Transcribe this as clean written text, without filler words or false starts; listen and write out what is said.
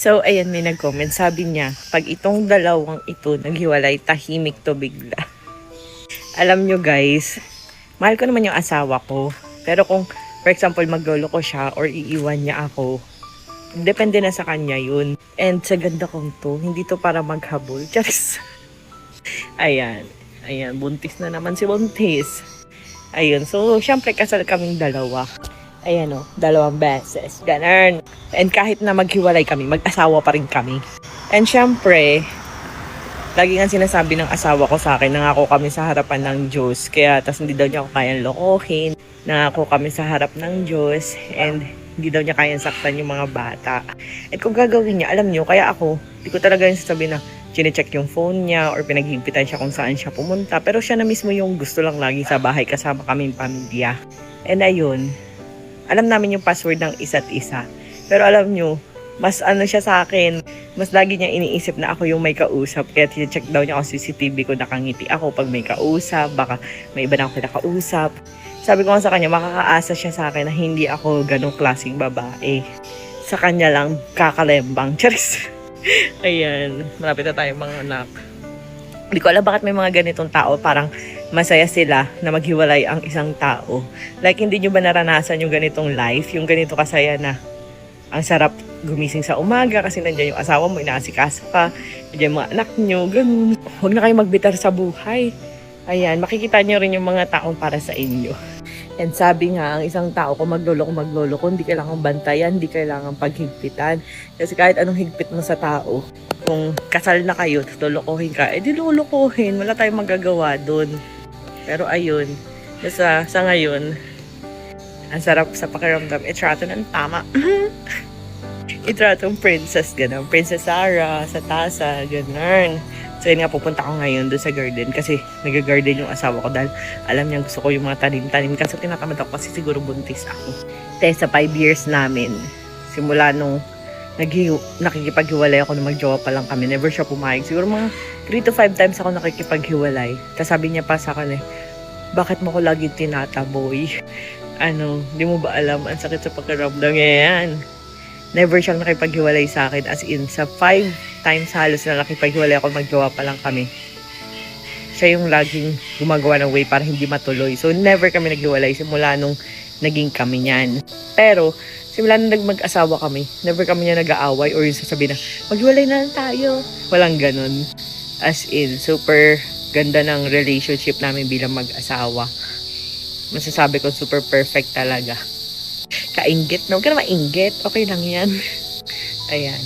So, ayan, may nag-comment. Sabi niya, pag itong dalawang ito naghiwalay, tahimik to bigla. Alam nyo guys, mahal ko naman yung asawa ko. Pero kung, for example, maglolo ko siya or iiwan niya ako, depende na sa kanya yun. And sa ganda kong to, hindi to para maghabol. Charis. Ayan. Ayan, buntis na naman si Buntis. Ayun, so, syempre, kasal kaming dalawa. Ayan o, 2 beses. Ganun. And kahit na maghiwalay kami, mag-asawa pa rin kami. And syempre, lagi nga sinasabi ng asawa ko sa akin, nangako kami sa harapan ng Diyos. Kaya, tas hindi daw niya ako kayang lokohin. Nangako kami sa harap ng Diyos. And hindi daw niya kayang saktan yung mga bata. At kung gagawin niya, alam niyo, kaya ako, hindi ko talaga yung sasabihin na chine-check yung phone niya or pinaghigpitan siya kung saan siya pumunta. Pero siya na mismo yung gusto lang lagi sa bahay kasama kaming pamilya. And ayun, alam namin yung password ng isa't isa. Pero alam nyo, mas ano siya sa akin, mas lagi niya iniisip na ako yung may kausap. Kaya chine-check daw niya ako CCTV ko, nakangiti ako pag may kausap, baka may iba na ako pinakausap. Sabi ko nga sa kanya, makakaasa siya sa akin na hindi ako ganong klaseng babae. Sa kanya lang kakalembang. Charis! Ayan, malapit na tayo mga anak. Hindi ko alam bakit may mga ganitong tao, parang masaya sila na maghiwalay ang isang tao. Like, hindi nyo ba naranasan yung ganitong life? Yung ganito kasaya na ang sarap gumising sa umaga kasi nandiyan yung asawa mo, inaasikaso ka, nandiyan yung mga anak nyo, ganun. Huwag na kayo magbitar sa buhay. Ayan, makikita nyo rin yung mga taong para sa inyo. And sabi nga, ang isang tao, kung maglolo ko, hindi kailangang bantayan, hindi kailangang paghigpitan. Kasi kahit anong higpit mo sa tao, kung kasal na kayo, lolokohin ka, di lolokohin, wala tayong magagawa dun. Pero ayun, sa ngayon, ang sarap sa pakiramdam, itrato ng tama. Itratong princess, gano'n. Princess Sarah, sa tasa, gano'n. So yun nga, pupunta ko ngayon doon sa garden kasi nag-garden yung asawa ko dahil alam niya gusto ko yung mga tanim-tanim kasi tinatamad ako kasi siguro buntis ako. Sa 5 years namin, simula nung nakikipaghiwalay ako nung mag-jowa pa lang kami, never siya pumayag. Siguro mga 3 to 5 times ako nakikipaghiwalay. Tapos sabi niya pa sa akin bakit mo ko lagi tinataboy? Di mo ba alam, ang sakit sa pakiramdam yan. Never siyang nakipaghiwalay sa akin. As in, sa 5 times halos na nakipaghiwalay ako, magjowa pa lang kami. Siya yung laging gumagawa ng way para hindi matuloy. So, never kami naghiwalay simula nung naging kami niyan. Pero, simula nung mag-asawa kami, never kami niya nag-aaway or yung sasabihin na, maghiwalay na lang tayo. Walang ganun. As in, super ganda ng relationship namin bilang mag-asawa. Masasabi ko, super perfect talaga. Kainggit, no? Huwag ka na mainggit. Okay lang yan. Ayan.